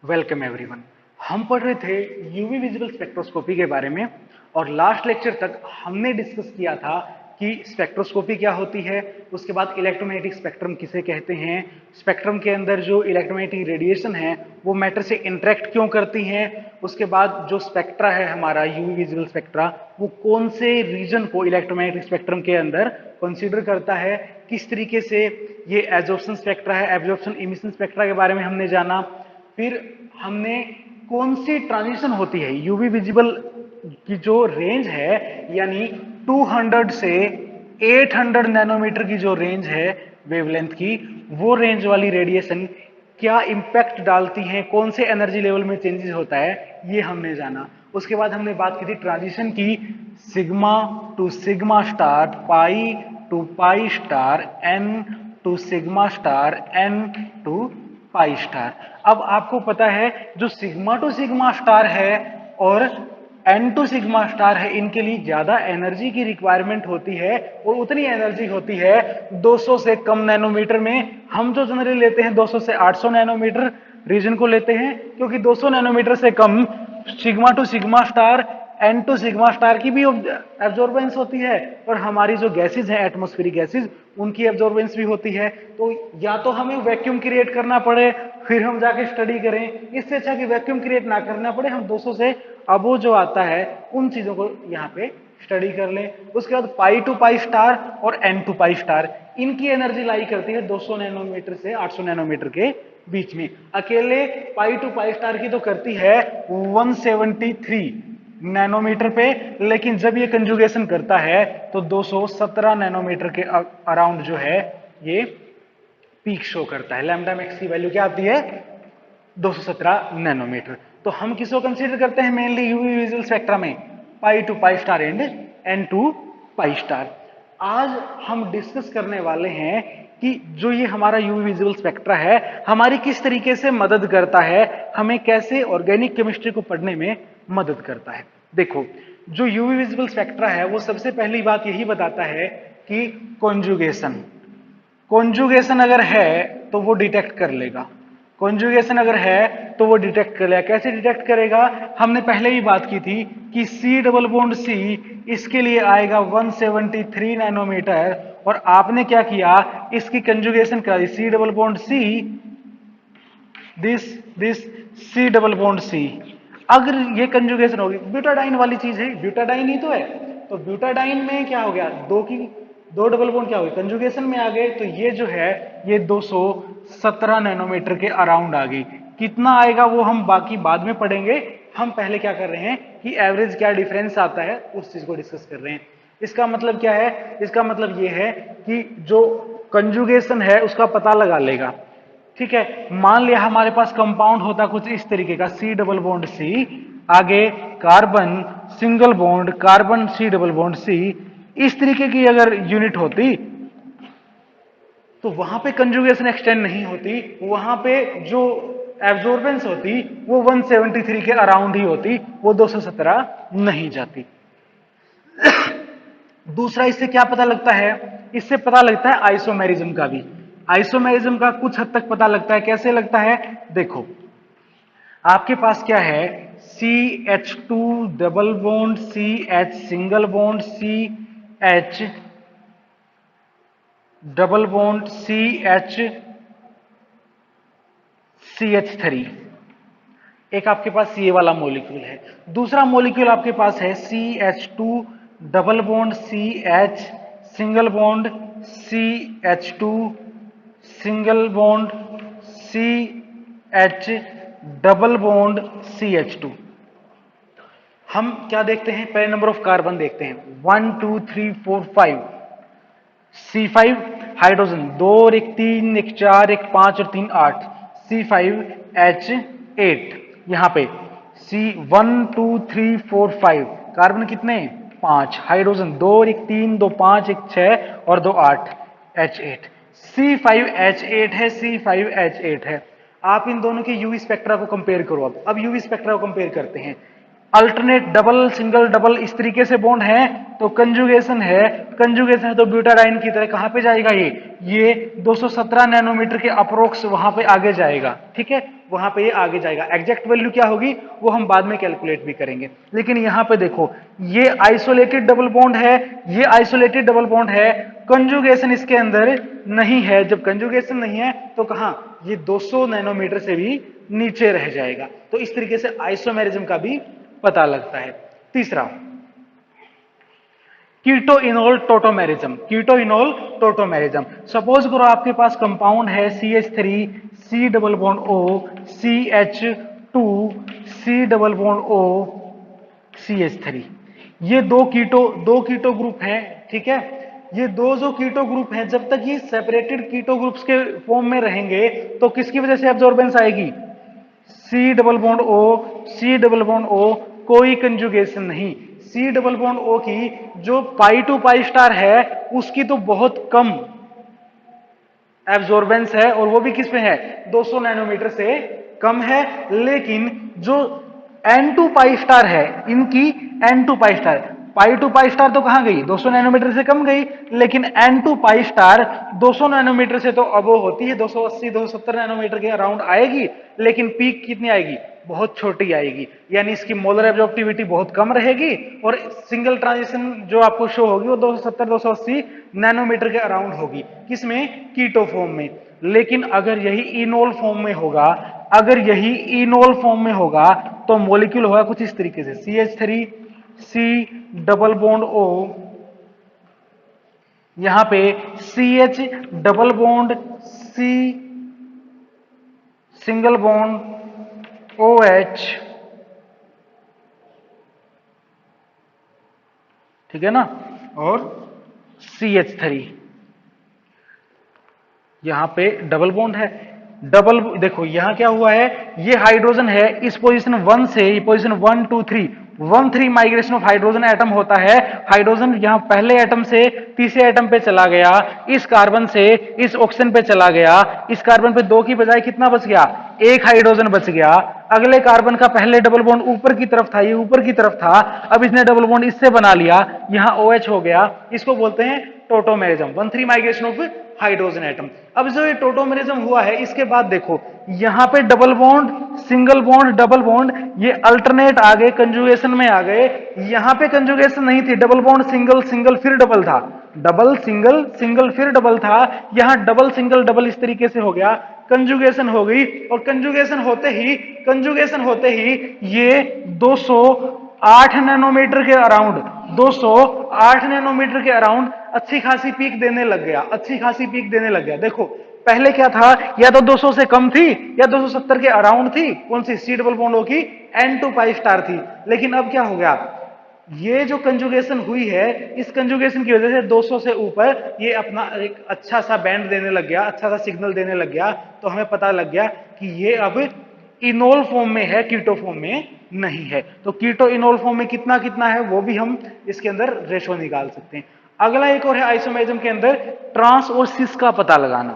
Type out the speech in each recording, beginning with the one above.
Welcome everyone. हम पढ़ रहे थे यूवी विजिबल स्पेक्ट्रोस्कोपी के बारे में और लास्ट लेक्चर तक हमने डिस्कस किया था कि स्पेक्ट्रोस्कोपी क्या होती है, उसके बाद इलेक्ट्रोमैग्नेटिक स्पेक्ट्रम किसे कहते हैं, स्पेक्ट्रम के अंदर जो इलेक्ट्रोमैग्नेटिक रेडिएशन है वो मैटर से इंटरेक्ट क्यों करती हैं, उसके बाद जो स्पेक्ट्रा है हमारा यूवी विजिबल स्पेक्ट्रा वो कौन से रीजन को इलेक्ट्रोमैग्नेटिक स्पेक्ट्रम के अंदर कंसीडर करता है, किस तरीके से ये एब्जॉर्प्शन स्पेक्ट्रा है, एब्जॉर्प्शन इमिशन स्पेक्ट्रा के बारे में हमने जाना। फिर हमने कौन सी ट्रांजिशन होती है यूवी विजिबल की जो रेंज है यानी 200 से 800 नैनोमीटर की जो रेंज है वेवलेंथ की, वो रेंज वाली रेडिएशन क्या इंपैक्ट डालती है, कौन से एनर्जी लेवल में चेंजेस होता है, ये हमने जाना। उसके बाद हमने बात की थी ट्रांजिशन की, sigma to sigma star, pi to pi star, N to sigma star, N to pi star. अब आपको पता है जो सिग्मा टू सिग्मा स्टार है और एन टू सिग्मा स्टार है, इनके लिए ज्यादा एनर्जी की रिक्वायरमेंट होती है और उतनी एनर्जी होती है 200 से कम नैनोमीटर में। हम जो जनरली लेते हैं 200 से 800 नैनोमीटर रीजन को लेते हैं, क्योंकि 200 नैनोमीटर से कम sigma to sigma star, N to sigma star की भी एब्जॉर्बेंस होती है और हमारी जो गैसेज हैं एटमॉस्फेरिक गैसेज उनकी एब्जॉर्बेंस भी होती है। तो या तो हमें वैक्यूम क्रिएट करना पड़े फिर हम जाके स्टडी करें, इससे अच्छा कि वैक्यूम क्रिएट ना करना पड़े, हम 200 से अबो जो आता है उन चीजों को यहाँ पे स्टडी कर लें। उसके बाद पाई टू पाई स्टार और एन टू पाई स्टार, इनकी एनर्जी लाई करती है 200 नैनोमीटर से 800 नैनोमीटर के बीच में। अकेले पाई टू पाई स्टार की तो करती है 173 नैनोमीटर पे, लेकिन जब ये कंजुगेशन करता है तो 217 नैनोमीटर के अराउंड जो है ये पीक शो करता है। लैम्डा मैक्स की वैल्यू क्या आती है 217 नैनोमीटर। तो हम किसको कंसीडर करते हैं मेनली यूवी विजिबल स्पेक्ट्रा में, pi to pi star and n to pi star. आज हम डिस्कस करने वाले हैं कि जो ये हमारा यूवी विजिबल स्पेक्ट्रा है हमारी किस तरीके से मदद करता है, हमें कैसे ऑर्गेनिक केमिस्ट्री को पढ़ने में मदद करता है। देखो जो यूवी विजिबल स्पेक्ट्रा है वो सबसे पहली बात यही बताता है कि कॉन्जुगेशन, कॉन्जुगेशन अगर है तो वो डिटेक्ट कर लेगा, कॉन्जुगेशन अगर है तो वो डिटेक्ट कर लेगा। कैसे डिटेक्ट करेगा, हमने पहले ही बात की थी कि सी डबल बॉन्ड सी इसके लिए आएगा 173 नैनोमीटर और आपने क्या किया इसकी कंजुगेशन करा दी, C double bond C this C double bond C. अगर ये कंजुगेशन होगी, ब्यूटाडाइन वाली चीज है, ब्यूटाडाइन ही तो है, तो ब्यूटाडाइन में क्या हो गया, दो डबल बॉन्ड क्या हो गए कंजुगेशन में आ गए, तो ये जो है ये 217 नैनोमीटर के अराउंड आ गई। कितना आएगा वो हम बाकी बाद में पढ़ेंगे, हम पहले क्या कर रहे हैं कि एवरेज क्या डिफरेंस आता है उस चीज को डिस्कस कर रहे हैं। इसका मतलब क्या है, इसका मतलब ये है कि जो कंजुगेशन है उसका पता लगा लेगा। ठीक है, मान लिया हमारे पास कंपाउंड होता कुछ इस तरीके का, सी डबल बॉन्ड सी, आगे carbon single bond carbon C double bond C, इस तरीके की अगर यूनिट होती तो वहां पे कंजुगेशन एक्सटेंड नहीं होती, वहां पे जो एब्जॉर्बेंस होती वो 173 के अराउंड ही होती, वो 217 नहीं जाती। दूसरा इससे क्या पता लगता है, इससे पता लगता है आइसोमेरिज्म का भी, आइसोमेरिज्म का कुछ हद तक पता लगता है। कैसे लगता है, देखो आपके पास क्या है CH2 double bond CH single bond CH double bond CH3, एक आपके पास ये वाला मॉलिक्यूल है। दूसरा मॉलिक्यूल आपके पास है CH2 double bond CH single bond CH2 single bond CH double bond CH2। हम क्या देखते हैं, पहले नंबर ऑफ कार्बन देखते हैं, 1 2 3 4 5, C5 हाइड्रोजन, 2 और 1 3, 1 4, 1 5 और 3 8, C5H8। यहां पे C1 2 3 4 5 कार्बन कितने 5, हाइड्रोजन 2 और 1 3, 2 5, 1 6 और 2 8, H8। C5H8 है, C5H8 है। आप इन दोनों के यूवी स्पेक्ट्रा को कंपेयर करो। अब यूवी स्पेक्ट्रा को कंपेयर करते हैं, अल्टरनेट डबल सिंगल डबल इस तरीके से बॉन्ड है तो कंजुगेशन है, कंजुगेशन है तो ब्यूटाडाइन की तरह कहां पे जाएगा, ये 217 नैनोमीटर के अप्रोक्स वहां पे आगे जाएगा। ठीक है, वहां पे ये आगे जाएगा। एग्जैक्ट वैल्यू क्या होगी वो हम बाद में कैलकुलेट भी करेंगे। लेकिन यहां पे देखो ये आइसोलेटेड डबल बॉन्ड है, ये आइसोलेटेड डबल बॉन्ड है, कंजुगेशन इसके अंदर नहीं है। जब कंजुगेशन नहीं है तो कहां, ये 200 नैनोमीटर से भी नीचे रह जाएगा। तो इस तरीके से आइसोमेरिज्म का भी पता लगता है। तीसरा, keto enol tautomerism. Keto enol tautomerism, suppose करो आपके पास कंपाउंड है CH3 C double bond O CH2 C double bond O CH3। ये दो कीटो ग्रुप हैं, ठीक है। ये दो जो कीटो ग्रुप हैं, जब तक ये सेपरेटेड कीटो ग्रुप्स के फॉर्म में रहेंगे तो किसकी वजह से एब्जॉर्बेंस आएगी, C double bond O C double bond O, कोई कंजुगेशन नहीं। C डबल बॉन्ड O की जो पाई टू पाई स्टार है उसकी तो बहुत कम एब्जॉर्बेंस है, और वो भी किस पे है, 200 नैनोमीटर से कम है। लेकिन जो N2 पाई स्टार है, इनकी N2 pi star, pi to pi star तो कहां गई, 200 नैनोमीटर से कम गई, लेकिन N2 पाई स्टार 200 नैनोमीटर से तो अबो होती है, 280 270 नैनोमीटर के अराउंड आएगी, लेकिन पीक कितनी आएगी, बहुत छोटी आएगी। यानी इसकी मोलर एब्जॉर्प्टिविटी बहुत कम रहेगी, और सिंगल ट्रांजिशन जो आपको शो होगी वो 270 280 नैनोमीटर के अराउंड होगी। किसमें, कीटो फॉर्म में। लेकिन अगर यही इनोल फॉर्म में होगा, अगर यही इनोल फॉर्म में होगा तो मॉलिक्यूल होगा कुछ इस तरीके से, CH3 C double bond O, यहां पे CH double bond C single bond OH, ठीक है ना, और CH3, यहां पे डबल बॉन्ड है। डबल देखो यहां क्या हुआ है, ये हाइड्रोजन है इस पोजीशन 1 से ये position 1 2 3 1 3 migration of hydrogen atom होता है। हाइड्रोजन यहां पहले एटम से तीसरे एटम पे चला गया, इस कार्बन से इस ऑक्सीजन पे चला गया, इस कार्बन पे 2 की बजाय कितना बच गया, 1 हाइड्रोजन बच गया। अगले कार्बन का पहले डबल बॉन्ड ऊपर की तरफ था, ये ऊपर की तरफ था, अब इसने डबल बॉन्ड इससे बना लिया, यहां OH हो गया। इसको बोलते हैं tautomerism, 1 3 migration of hydrogen atom. अब जो ये टोटोमेरिज्म हुआ है इसके बाद देखो यहां पे double bond single bond double bond ये अल्टरनेट आ गए, कंजुगेशन में आ गए। यहां पे कंजुगेशन नहीं थी, डबल बॉन्ड सिंगल सिंगल फिर डबल था, डबल सिंगल सिंगल फिर डबल था, यहां डबल सिंगल डबल इस तरीके से हो गया, कंजुगेशन हो गई। और कंजुगेशन होते ही ये 208 नैनोमीटर के अराउंड 208 नैनोमीटर के अराउंड अच्छी खासी पीक देने लग गया, अच्छी खासी पीक देने लग गया। देखो पहले क्या था, या तो 200 से कम थी या 270 के अराउंड थी, कौन सी, C डबल बॉन्ड O की N2 पाई स्टार थी। लेकिन अब क्या हो गया, ये जो कंजुगेशन हुई है इस कंजुगेशन की वजह से 200 से ऊपर ये अपना एक अच्छा सा बैंड देने लग गया, अच्छा सा सिग्नल देने लग गया। तो हमें पता लग गया कि ये अब इनोल फॉर्म में है, कीटो फॉर्म में नहीं है। तो कीटो इनोल फॉर्म में कितना कितना है वो भी हम इसके अंदर रेशो निकाल सकते हैं। अगला एक और है आइसोमेरिज्म के अंदर ट्रांस और सिस का पता लगाना।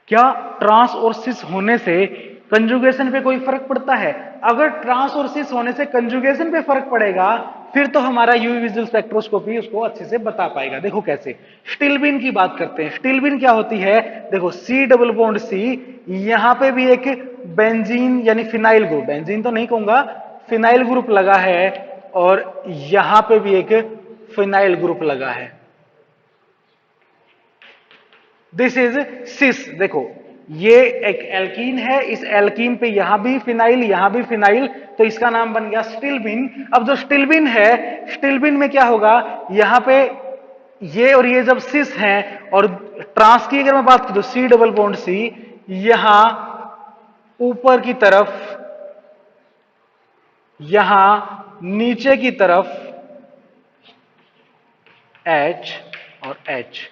क्या ट्रांस और सिस होने से कंजुगेशन पे कोई फर्क पड़ता है? अगर ट्रांस और सिस होने से कंजुगेशन पे फर्क पड़ेगा फिर तो हमारा यूवी विजुअल स्पेक्ट्रोस्कोपी उसको अच्छे से बता पाएगा। देखो कैसे, स्टिल्बिन की बात करते हैं। स्टिल्बिन क्या होती है, देखो C डबल बॉन्ड C, यहां पे भी एक बेंजीन यानी फिनाइल ग्रुप, बेंजीन तो नहीं कहूंगा, फिनाइल ग्रुप लगा है, और यहां पे भी एक फिनाइल ग्रुप लगा है। दिस इज सिस। देखो ये एक एल्कीन है, इस एल्कीन पे यहां भी फिनाइल यहां भी फिनाइल, तो इसका नाम बन गया स्टिल्बिन। अब जो स्टिल्बिन है, स्टिल्बिन में क्या होगा, यहां पे ये और ये जब सिस हैं, और ट्रांस की अगर मैं बात करूं तो C डबल बॉन्ड C, यहां ऊपर की तरफ, यहां नीचे की तरफ H और H।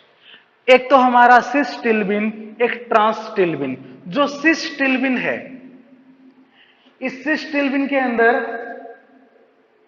एक तो हमारा सिस टिल्बिन, एक ट्रांस टिल्बिन। जो सिस टिल्बिन है, इस सिस टिल्बिन के अंदर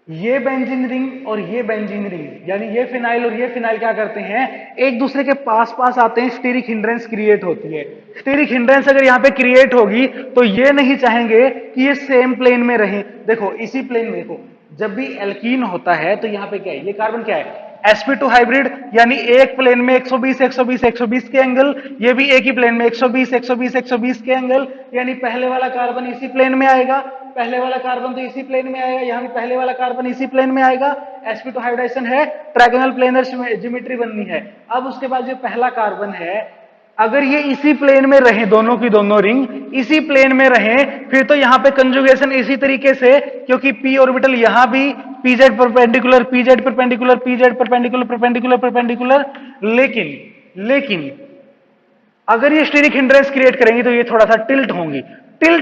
ये बेंजीन रिंग और ये बेंजीन रिंग, यानी ये फिनाइल और ये फिनाइल क्या करते हैं, एक दूसरे के पास पास आते हैं, स्टीरिक हिंड्रेंस क्रिएट होती है। स्टीरिक हिंड्रेंस अगर यहां पे क्रिएट होगी तो ये नहीं चाहेंगे कि ये सेम प्लेन में रहें। देखो इसी प्लेन में देखो, जब भी एल्कीन होता है तो यहां पे क्या है, ये कार्बन क्या है, sp2 हाइब्रिड यानी एक प्लेन में 120 120 120 के एंगल, ये भी एक ही प्लेन में 120 120 120 के एंगल, यानी पहले वाला कार्बन इसी प्लेन में आएगा, पहले वाला कार्बन तो इसी प्लेन में आएगा, यहां भी पहले वाला कार्बन इसी प्लेन में आएगा। sp2 हाइब्रिडाइजेशन है, ट्रायगोनल प्लेनर ज्योमेट्री बननी है। अब उसके बाद जो पहला कार्बन है, अगर ये इसी प्लेन में रहे, दोनों की दोनों रिंग इसी प्लेन में रहे, फिर तो यहां पे कंजुगेशन इसी तरीके से, क्योंकि p ऑर्बिटल यहां भी pz perpendicular pz perpendicular pz perpendicular perpendicular perpendicular, लेकिन अगर ये स्टीरिक हिंड्रेंस क्रिएट करेंगी तो ये थोड़ा सा टिल्ट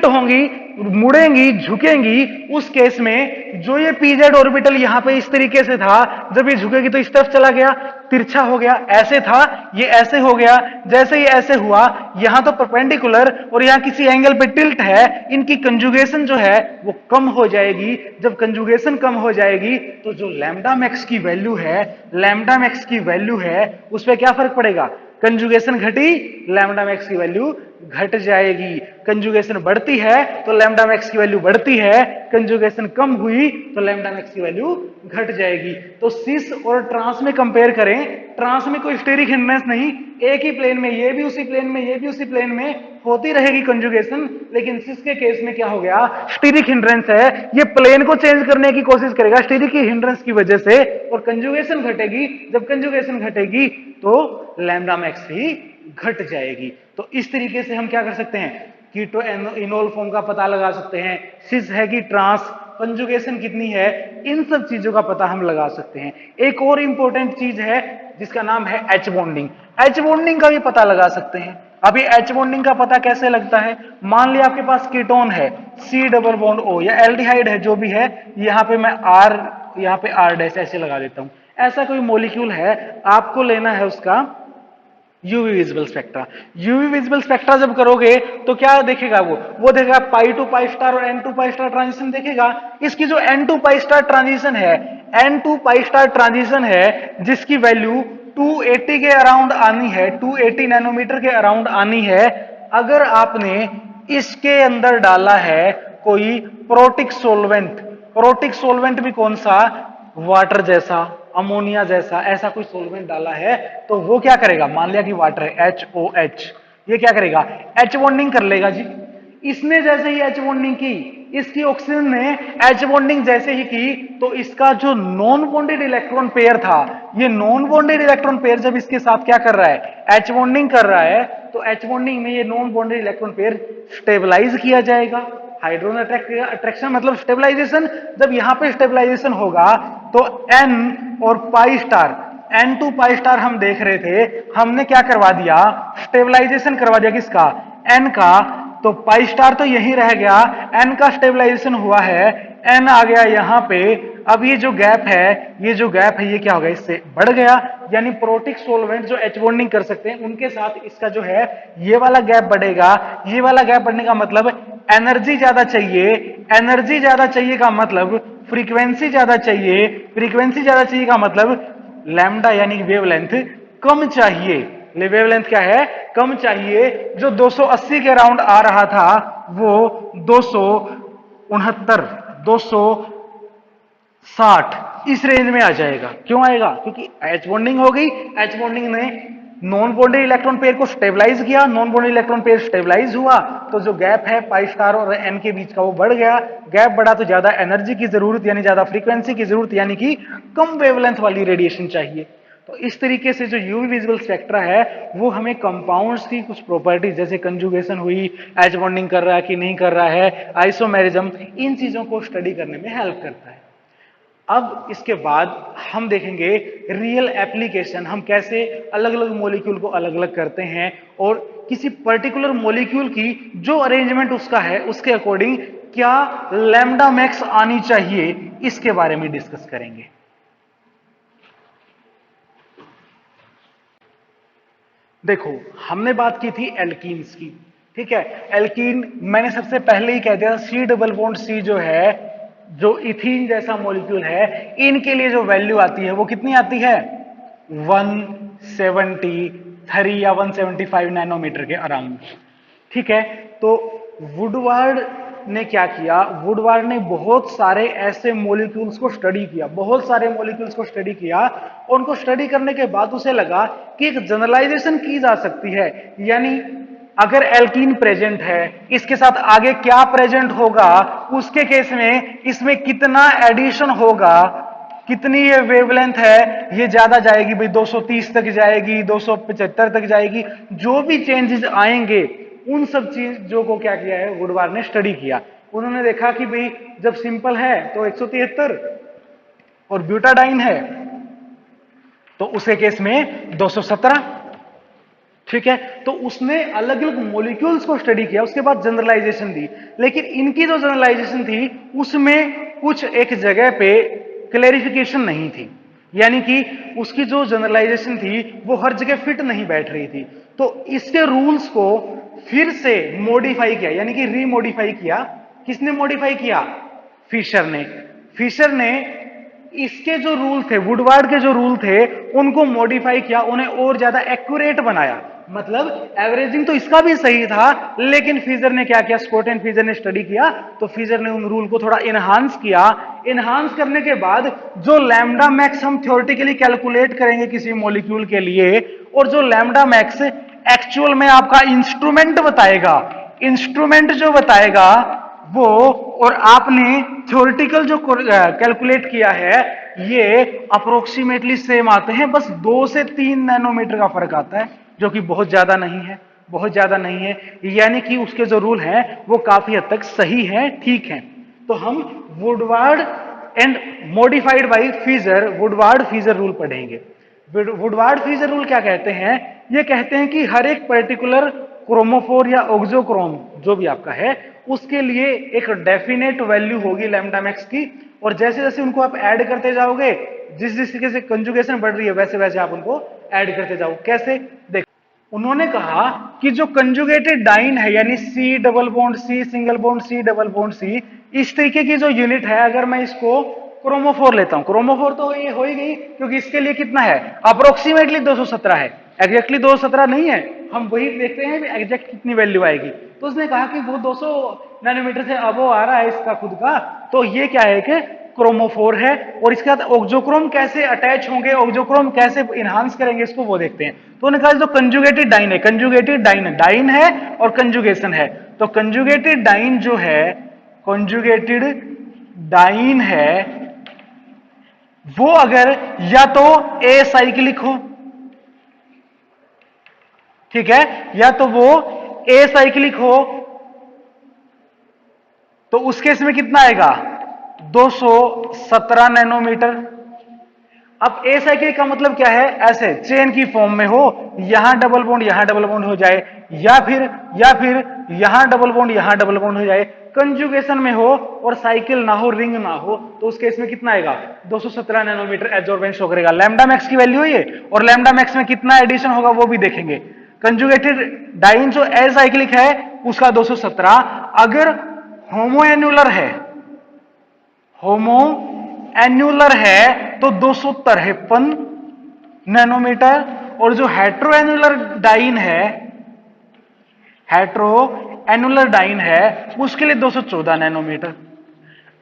होंगी, मुड़ेंगी, झुकेंगी। उस केस में जो ये pz ऑर्बिटल यहां पे इस तरीके से था, जब ये झुकेगी तो इस तरफ चला गया, तिरछा हो गया, ऐसे था ये ऐसे हो गया, जैसे ये ऐसे हुआ, यहां तो परपेंडिकुलर और यहां किसी एंगल पे टिल्ट है, इनकी कंजुगेशन जो है वो कम हो जाएगी। जब कंजुगेशन कम हो जाएगी तो जो लैम्डा मैक्स की वैल्यू है उस पर क्या फर्क पड़ेगा? कंजुगेशन घटी, लैम्डा मैक्स की वैल्यू घट जाएगी। कंजुगेशन बढ़ती है तो लैम्डा मैक्स की वैल्यू बढ़ती है, कंजुगेशन कम हुई तो लैम्डा मैक्स की वैल्यू घट जाएगी। तो सिस और ट्रांस में कंपेयर करें, ट्रांस में कोई स्टेरिक हिंड्रेंस नहीं, एक ही प्लेन में, ये भी उसी प्लेन में, ये भी उसी प्लेन में होती रहेगी कंजुगेशन। लेकिन सिस के केस में क्या हो गया? स्टेरिक हिंड्रेंस है, ये प्लेन को चेंज करने की कोशिश करेगा स्टेरिक हिंड्रेंस की वजह से, और कंजुगेशन घटेगी। जब कंजुगेशन घटेगी तो लैम्डा मैक्स ही घट जाएगी। तो इस तरीके से हम क्या कर सकते हैं? कीटो इनोल फॉर्म का पता लगा सकते हैं, सिस है कि ट्रांस, कंजुगेशन कितनी है, इन सब चीजों का पता हम लगा सकते हैं। एक और इंपॉर्टेंट चीज है जिसका नाम है एच बॉन्डिंग। एच बॉन्डिंग का भी पता लगा सकते हैं। अभी एच बॉन्डिंग का पता कैसे लगता है? मान लिया आपके पास कीटोन है, C डबल बॉन्ड O, या एल्डिहाइड है, जो भी है, यहां पे मैं R, यहां पे R डैश ऐसे लगा देता हूं। ऐसा कोई मॉलिक्यूल है, आपको लेना है उसका UV visible spectra. UV visible spectra जब करोगे तो क्या देखेगा? वो देखेगा पाई टू पाई स्टार और n to pi star transition देखेगा। इसकी जो n to pi star transition है, n to pi star transition है, जिसकी वैल्यू 280 के अराउंड आनी है, 280 नैनोमीटर के अराउंड आनी है। अगर आपने इसके अंदर डाला है कोई प्रोटिक सोलवेंट भी कौन सा? वाटर जैसा, अमोनिया जैसा, ऐसा कोई सोलवेंट डाला है, तो वो क्या करेगा? मान लिया कि वाटर है, HOH, ये क्या करेगा? एच बॉन्डिंग कर लेगा जी। इसने जैसे ही एच बॉन्डिंग की, इसकी ऑक्सीजन ने एच बॉन्डिंग जैसे ही की, तो इसका जो नॉन बॉन्डेड इलेक्ट्रॉन पेयर था, ये नॉन बॉन्डेड इलेक्ट्रॉन पेयर जब इसके साथ क्या कर रहा है? एच बॉन्डिंग कर रहा है, तो एच बॉन्डिंग में ये non bonded electron pair stabilise किया जाएगा। हाइड्रोजन अट्रैक्शन मतलब स्टेबलाइजेशन। जब यहां पे स्टेबलाइजेशन होगा तो N और pi star, N2 pi star हम देख रहे थे, हमने क्या करवा दिया? स्टेबलाइजेशन करवा दिया। किसका? N का। तो पाई स्टार तो यही रह गया, N का स्टेबलाइजेशन हुआ है, N आ गया यहां पे। अब ये जो गैप है, ये क्या हो गया? इससे बढ़ गया। यानी प्रोटिक सोलवेंट जो एच बॉन्डिंग कर सकते हैं, उनके साथ इसका जो है ये वाला गैप बढ़ेगा। ये वाला गैप बढ़ने का मतलब एनर्जी ज्यादा चाहिए। एनर्जी ज्यादा चाहिए का मतलब फ्रीक्वेंसी ज्यादा चाहिए। फ्रीक्वेंसी ज्यादा चाहिए का मतलब लैम्डा यानी वेवलेंथ कम चाहिए। वेवलेंथ क्या है? कम चाहिए। जो 280 के अराउंड आ रहा था वो 269, 260 इस रेंज में आ जाएगा। क्यों आएगा? क्योंकि एच बॉन्डिंग हो गई। एच बॉन्डिंग ने नॉन बॉन्डेड इलेक्ट्रॉन पेयर को स्टेबलाइज किया, non bonded electron pair stabilise हुआ, तो जो गैप है पाई स्टार और एन के बीच का वो बढ़ गया। गैप बढ़ा तो ज्यादा एनर्जी की जरूरत, यानी ज्यादा फ्रीक्वेंसी की जरूरत, यानी कि कम वेवलेंथ वाली रेडिएशन चाहिए। तो इस तरीके से जो यूवी विजिबल स्पेक्ट्रा है वो हमें कंपाउंड्स की कुछ प्रॉपर्टीज, जैसे कंजुगेशन हुई, एच बॉन्डिंग कर रहा है कि नहीं कर रहा है, आइसोमेरिज्म, इन चीजों को स्टडी करने में हेल्प करता है। अब इसके बाद हम देखेंगे रियल एप्लीकेशन, हम कैसे अलग अलग मॉलिक्यूल को अलग अलग करते हैं और किसी पर्टिकुलर मॉलिक्यूल की जो अरेंजमेंट उसका है उसके अकॉर्डिंग क्या लैम्डा मैक्स आनी चाहिए, इसके बारे में डिस्कस करेंगे। देखो, हमने बात की थी एल्कीन्स की, ठीक है। एल्कीन मैंने सबसे पहले ही कह दिया, C डबल बॉन्ड C जो है, जो इथीन जैसा मॉलिक्यूल है, इनके लिए जो वैल्यू आती है वो कितनी आती है? 173 या 175 नैनोमीटर के अराउंड, ठीक है। तो वुडवार्ड ने क्या किया, वुडवार्ड ने बहुत सारे ऐसे मॉलिक्यूल्स को स्टडी किया, बहुत सारे मॉलिक्यूल्स को स्टडी किया, और उनको स्टडी करने के बाद उसे लगा कि एक जनरलाइजेशन की जा सकती है, यानी अगर एल्कीन प्रेजेंट है, इसके साथ आगे क्या प्रेजेंट होगा, उसके केस में इसमें कितना एडिशन होगा, कितनी ये वेवलेंथ है, ये ज्यादा जाएगी भाई, 230 तक जाएगी, 275 तक जाएगी, जो भी चेंजेस आएंगे उन सब चीजों को क्या किया है, वुडवार्ड ने स्टडी किया। उन्होंने देखा कि भाई जब सिंपल है तो 173 और ब्यूटाडाइन है तो उसके केस में 217, ठीक है। तो उसने अलग अलग मॉलिक्यूल्स को स्टडी किया, उसके बाद जनरलाइजेशन दी, लेकिन इनकी जो जनरलाइजेशन थी उसमें कुछ एक जगह पे क्लैरिफिकेशन नहीं थी, यानी कि उसकी जो जनरलाइजेशन थी वो हर जगह फिट नहीं बैठ रही थी। तो इसके रूल्स को फिर से मॉडिफाई किया, यानी कि रीमॉडिफाई किया। किसने मॉडिफाई किया? फिशर ने। फिशर ने इसके जो रूल थे, वुडवार्ड के जो रूल थे, उनको मॉडिफाई किया, उन्हें और ज्यादा एक्यूरेट बनाया। मतलब एवरेजिंग तो इसका भी सही था, लेकिन फिशर ने क्या किया, स्कॉट एंड फिशर ने स्टडी किया, तो फिशर ने उन रूल को थोड़ा इनहांस किया। इनहांस करने के बाद जो लैम्डा मैक्स हम थ्योरेटिकली कैलकुलेट करेंगे किसी मॉलिक्यूल के लिए, और जो लैम्डा मैक्स एक्चुअल में आपका इंस्ट्रूमेंट बताएगा, इंस्ट्रूमेंट जो बताएगा वो, और आपने थ्योरेटिकल जो कैलकुलेट किया है, ये अप्रोक्सीमेटली सेम आते हैं, बस 2 से 3 नैनोमीटर का फर्क आता है, जो कि बहुत ज्यादा नहीं है, बहुत ज्यादा नहीं है। यानी कि उसके जो रूल हैं वो काफी हद तक सही हैं, ठीक हैं। तो हम Woodward and modified by Fisher, Woodward Fisher rule पढ़ेंगे। वुडवार्ड फिशर रूल क्या कहते हैं? ये कहते हैं कि हर एक पर्टिकुलर क्रोमोफोर या ऑक्सोक्रोम जो भी आपका है, उसके लिए एक डेफिनेट वैल्यू होगी लैम्डा मैक्स की, और जैसे जैसे उनको आप ऐड करते जाओगे, जिस जिस तरीके से कंजुगेशन बढ़ रही है, वैसे वैसे आप उनको ऐड करते जाओ। कैसे? देखो, उन्होंने कहा कि जो कंजुगेटेड डाइन है, यानी C double bond C single bond C double bond C, इस तरीके की जो यूनिट है, अगर मैं इसको क्रोमोफोर लेता हूं, क्रोमोफोर तो ये हो ही गई, क्योंकि इसके लिए कितना है, अप्रोक्सीमेटली 217 है, एग्जैक्टली 217 नहीं है, हम वही देखते हैं एग्जैक्ट कितनी वैल्यू आएगी। तो उसने कहा कि वो 200 नैनोमीटर से अबो आ रहा है इसका खुद का, तो ये क्या है कि क्रोमोफोर है। और इसके साथ ऑक्सोक्रोम कैसे अटैच होंगे, ऑक्सोक्रोम कैसे इनहांस करेंगे, इसको वो देखते हैं। तो उन्होंने कहा जो कंजुगेटेड डाइन है, कंजुगेटेड डाइन, डाइन है और कंजुगेशन है, तो कंजुगेटेड डाइन जो है, कंजुगेटेड डाइन है, वो अगर या तो ए साइक्लिक हो, ठीक है, या तो वो ए साइक्लिक हो, तो उस केस में कितना आएगा, 217 नैनोमीटर। अब ए साइक्लिक का मतलब क्या है, ऐसे चेन की फॉर्म में हो, यहां डबल बॉन्ड यहां डबल बॉन्ड हो जाए, या फिर यहां डबल बॉन्ड यहां डबल बॉन्ड हो जाए, कंजुगेशन में हो और साइकिल ना हो, रिंग ना हो, तो उस केस में कितना आएगा, 217 नैनोमीटर एब्जॉर्बेंस शो करेगा। लैम्डा मैक्स की वैल्यू है ये, और लैम्डा मैक्स में कितना एडिशन होगा वो भी देखेंगे। कंजुगेटेड डाइन जो ए साइक्लिक है उसका 217, अगर होमो एन्युलर है, होमो एन्युलर है तो 253 नैनोमीटर, और जो हेट्रो एन्युलर डाइन है, हेट्रो एनुलर डाइन है, उसके लिए 214 नैनोमीटर।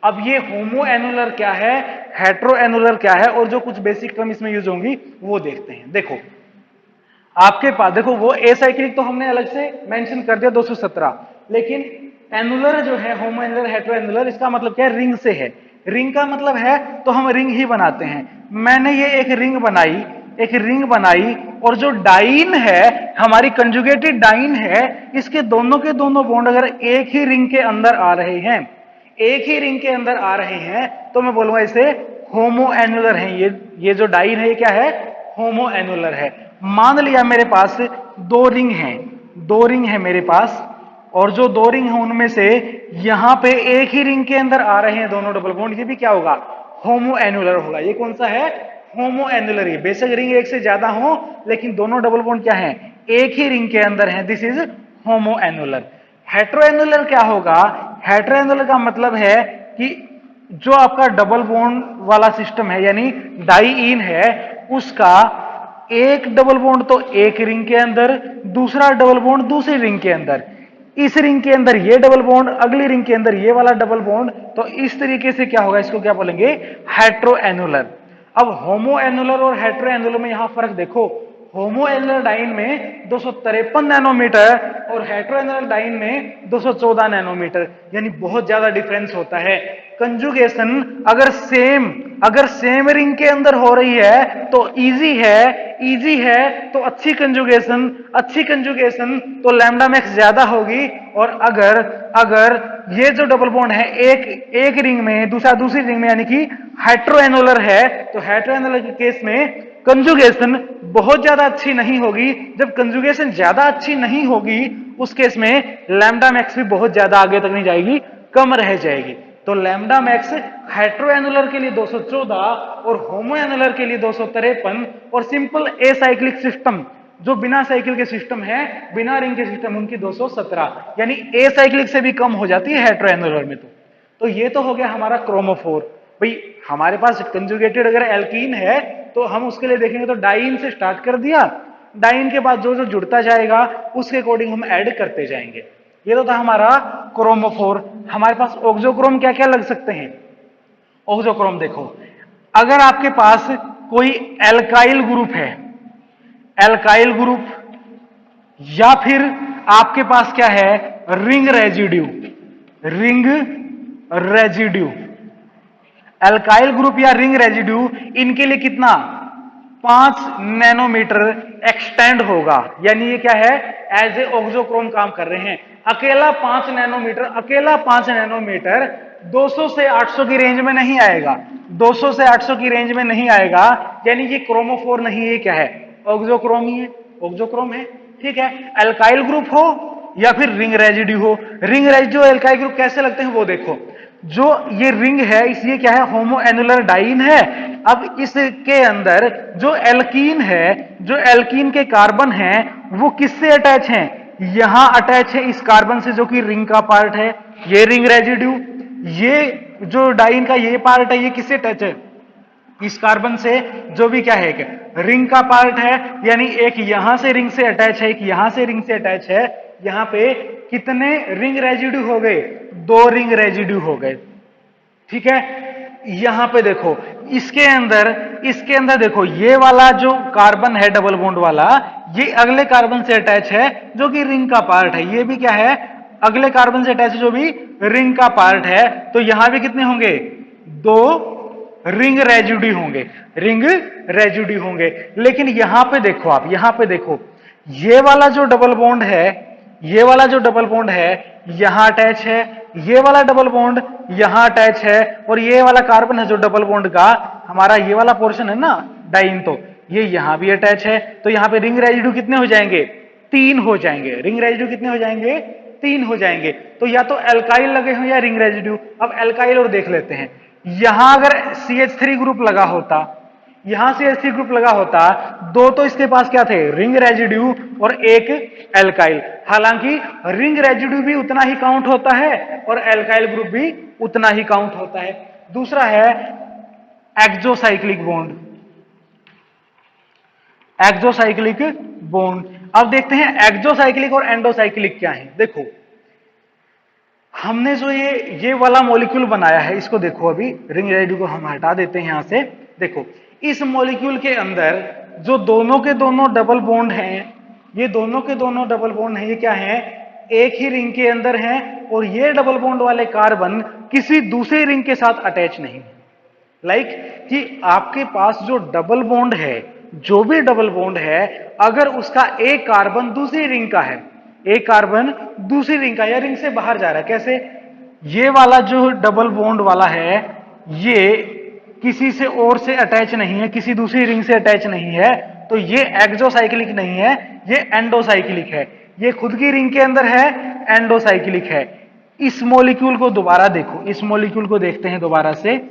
अब ये होमो एनुलर क्या है, हेट्रो एनुलर क्या है, और जो कुछ बेसिक टर्म इसमें यूज होंगी वो देखते हैं। देखो आपके पास, देखो वो ए साइक्लिक तो हमने अलग से मेंशन कर दिया 217, लेकिन एनुलर जो है, होमो एनुलर हेट्रो एनुलर, इसका मतलब क्या है, रिंग से है। रिंग का मतलब है तो हम रिंग ही बनाते हैं। मैंने ये एक रिंग बनाई, एक रिंग बनाई, और जो डाइन है, हमारी कंजुगेटेड डाइन है, इसके दोनों के दोनों बॉन्ड अगर एक ही रिंग के अंदर आ रहे हैं, एक ही रिंग के अंदर आ रहे हैं, तो मैं बोलूंगा इसे होमो एनुलर है। ये जो डाइन है ये क्या है, होमो एनुलर है। मान लिया मेरे पास 2 रिंग हैं, 2 रिंग है मेरे पास, और जो 2 रिंग है उनमें से यहां पे एक ही रिंग के अंदर आ रहे हैं दोनों डबल बॉन्ड, ये भी क्या होगा, होमो एनुलर होगा। ये कौन सा है, होमो एनुलर। ये बेशक रिंग एक से ज्यादा हो, लेकिन दोनों डबल बॉन्ड क्या है, एक ही रिंग के अंदर है, this is homo annular. Hetero annular क्या होगा, हेट्रो एनुलर का मतलब है कि जो आपका डबल बॉन्ड वाला सिस्टम है, यानी डाई इन है, उसका एक डबल बॉन्ड तो एक रिंग के अंदर, दूसरा डबल बॉन्ड दूसरी रिंग के अंदर। इस रिंग के अंदर ये डबल बॉन्ड, अगली रिंग के अंदर ये वाला डबल बॉन्ड, तो इस तरीके से क्या होगा, इसको क्या बोलेंगे, हेट्रो एनुलर। अब होमो एनुलर और हेट्रो एनुलर में यहां फर्क देखो, होमो एनुलर डाइन में 253 नैनोमीटर और हेट्रो एनुलर डाइन में 214 नैनोमीटर, यानी बहुत ज्यादा डिफरेंस होता है। कंजुगेशन अगर सेम रिंग के अंदर हो रही है तो इजी है तो अच्छी कंजुगेशन तो लैम्डा मैक्स ज्यादा होगी। और अगर ये जो डबल बॉन्ड है एक रिंग में दूसरी रिंग में यानी कि हेट्रोएनुलर है, तो हेट्रोएनुलर के केस में कंजुगेशन बहुत ज्यादा अच्छी नहीं होगी। जब कंजुगेशन ज्यादा अच्छी नहीं होगी उस केस में लैम्डा मैक्स भी बहुत ज्यादा आगे तक नहीं जाएगी, कम रह जाएगी। तो लैम्डा मैक्स हेट्रोएनुलर के लिए 214 और होमोएनुलर के लिए 253 और सिंपल एसाइक्लिक सिस्टम जो बिना साइकिल के सिस्टम है, बिना रिंग के सिस्टम, उनकी 217, यानी एसाइक्लिक से भी कम हो जाती है हेट्रोएनुलर में। तो ये तो हो गया हमारा क्रोमोफोर। भाई हमारे पास कंजुगेटेड अगर एल्कीन है तो हम उसके लिए देखेंगे तो डाइन से स्टार्ट कर दिया, डाइन के बाद जो जो जुड़ता जाएगा उसके अकॉर्डिंग हम ऐड करते जाएंगे। ये तो था हमारा क्रोमोफोर। हमारे पास ऑक्सोक्रोम क्या क्या लग सकते हैं। ऑक्सोक्रोम देखो, अगर आपके पास कोई एल्काइल ग्रुप है, एल्काइल ग्रुप, या फिर आपके पास क्या है, रिंग रेजिड्यू, एल्काइल ग्रुप या रिंग रेजिड्यू, इनके लिए कितना 5 नैनोमीटर एक्सटेंड होगा, यानी ये क्या है, एज ए ऑक्सोक्रोम काम कर रहे हैं। अकेला 5 नैनोमीटर 200 से 800 की रेंज में नहीं आएगा, 200 से 800 की रेंज में नहीं आएगा, यानी ये क्रोमोफोर नहीं, ये क्या है, ऑक्सोक्रोम ही है, ऑक्सोक्रोम है। ठीक है, एल्काइल ग्रुप हो या फिर रिंग रेजिड्यू हो। रिंग रेजिड्यू एल्काइल ग्रुप कैसे लगते हैं वो देखो, जो ये रिंग है इसलिए क्या है, होमो एनुलर डाइन है। अब इसके अंदर जो एल्कीन है, जो एल्कीन के कार्बन हैं वो किससे अटैच हैं, यहां अटैच है इस कार्बन से जो कि रिंग का पार्ट है, ये रिंग रेजिड्यू। ये जो डाइन का ये पार्ट है ये किससे अटैच है, इस कार्बन से जो भी क्या है, रिंग का पार्ट है, यानी एक यहां से रिंग से अटैच है, एक यहां से रिंग से अटैच है। यहां पे कितने रिंग रेजिड्यू हो गए, 2 रिंग रेजिड्यू हो गए। ठीक है, यहां पे देखो इसके अंदर देखो, ये वाला जो कार्बन है डबल बॉन्ड वाला, ये अगले कार्बन से अटैच है जो कि रिंग का पार्ट है। ये भी क्या है, अगले कार्बन से अटैच है जो भी रिंग का पार्ट है। तो यहां भी कितने होंगे, 2 रिंग रेजिड्यू होंगे। लेकिन यहां पे देखो, आप यहां पे देखो, ये वाला जो डबल बॉन्ड है यहां अटैच है, ये वाला डबल बॉन्ड यहां अटैच है, और ये वाला कार्बन है जो डबल बॉन्ड का हमारा ये वाला पोर्शन है ना डाइन, तो ये यहां भी अटैच है। तो यहां पे रिंग रेजिड्यू कितने हो जाएंगे, 3 हो जाएंगे। रिंग रेजिड्यू कितने हो जाएंगे, 3 हो जाएंगे। तो या तो एल्काइल लगे हो या रिंग रेजिड्यू। अब एल्काइल और देख लेते हैं, यहां अगर CH3 ग्रुप लगा होता, यहां CH3 ग्रुप लगा होता, 2 तो इसके पास क्या थे, रिंग रेजिड्यू और 1 एल्काइल। हालांकि रिंग रेजिड्यू भी उतना ही काउंट होता है और एल्काइल ग्रुप भी उतना ही काउंट होता है। दूसरा है एक्सोसाइक्लिक बॉन्ड। अब देखते हैं एक्सोसाइक्लिक और एंडोसाइक्लिक क्या है। देखो हमने जो ये वाला मॉलिक्यूल बनाया है, इसको देखो, अभी रिंग रेजिड्यू को हम हटा देते हैं यहां से। देखो इस मॉलिक्यूल के अंदर जो दोनों के दोनों डबल बॉन्ड हैं, ये दोनों के दोनों डबल बॉन्ड हैं, ये क्या है, एक ही रिंग के अंदर हैं, और ये डबल बॉन्ड वाले कार्बन किसी दूसरे रिंग के साथ अटैच नहीं है। लाइक कि आपके पास जो डबल बॉन्ड है, जो भी डबल बॉन्ड है, अगर उसका एक कार्बन दूसरी रिंग का है, एक कार्बन दूसरी रिंग का या रिंग से बाहर जा रहा है, कैसे, ये वाला जो डबल बॉन्ड वाला है ये किसी से और से अटैच नहीं है, किसी दूसरी रिंग से अटैच नहीं है, तो ये एक्सोसाइक्लिक नहीं है, ये एंडोसाइक्लिक है। ये खुद की रिंग के अंदर है, एंडोसाइक्लिक है। इस मॉलिक्यूल को दोबारा देखो, इस मॉलिक्यूल को देखते हैं दोबारा से।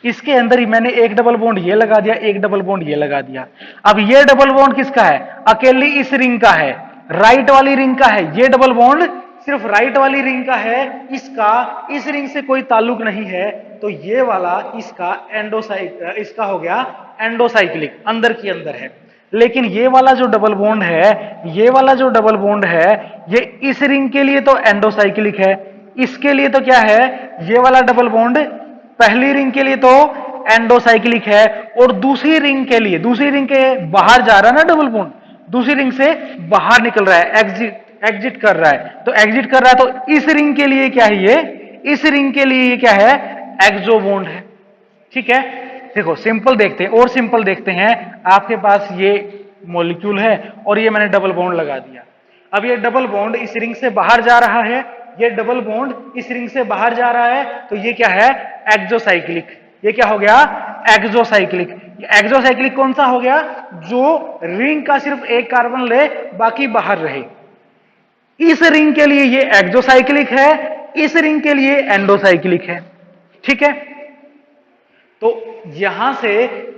इसके अंदर ही मैंने एक डबल बॉन्ड ये लगा दिया, एक डबल बॉन्ड ये लगा दिया। अब ये डबल बॉन्ड किसका है, अकेली इस रिंग का है, राइट वाली रिंग का है। ये डबल बॉन्ड सिर्फ राइट वाली रिंग का है, इसका इस रिंग से कोई ताल्लुक नहीं है। तो ये वाला इसका हो गया एंडोसाइक्लिक, अंदर की अंदर है। लेकिन ये वाला जो डबल बॉन्ड है, ये वाला जो डबल बॉन्ड है, ये इस रिंग के लिए तो एंडोसाइक्लिक है, इसके लिए तो क्या है, ये वाला डबल बॉन्ड पहली रिंग के लिए तो एंडोसाइक्लिक है, और दूसरी रिंग के लिए, दूसरी रिंग के बाहर जा रहा है ना डबल बॉन्ड, दूसरी रिंग से बाहर निकल रहा है, एग्जिट कर रहा है, तो एग्जिट कर रहा है, तो इस रिंग के लिए क्या है, ये इस रिंग के लिए ये क्या है, एक्सो बॉन्ड है। ठीक है, देखो सिंपल देखते हैं, और सिंपल देखते हैं। आपके पास ये मॉलिक्यूल है और ये मैंने डबल बॉन्ड लगा दिया। अब ये डबल बॉन्ड इस रिंग से बाहर जा रहा है, ये डबल बॉन्ड इस रिंग से बाहर जा रहा है, तो ये क्या है, एक्सोसाइक्लिक। ये क्या हो गया, एक्सोसाइक्लिक। एक्सोसाइक्लिक कौन सा हो गया, जो रिंग का सिर्फ एक कार्बन ले, बाकी बाहर रहे। इस रिंग के लिए ये एक्सोसाइक्लिक है, इस रिंग के लिए एंडोसाइक्लिक है। ठीक है, तो यहां से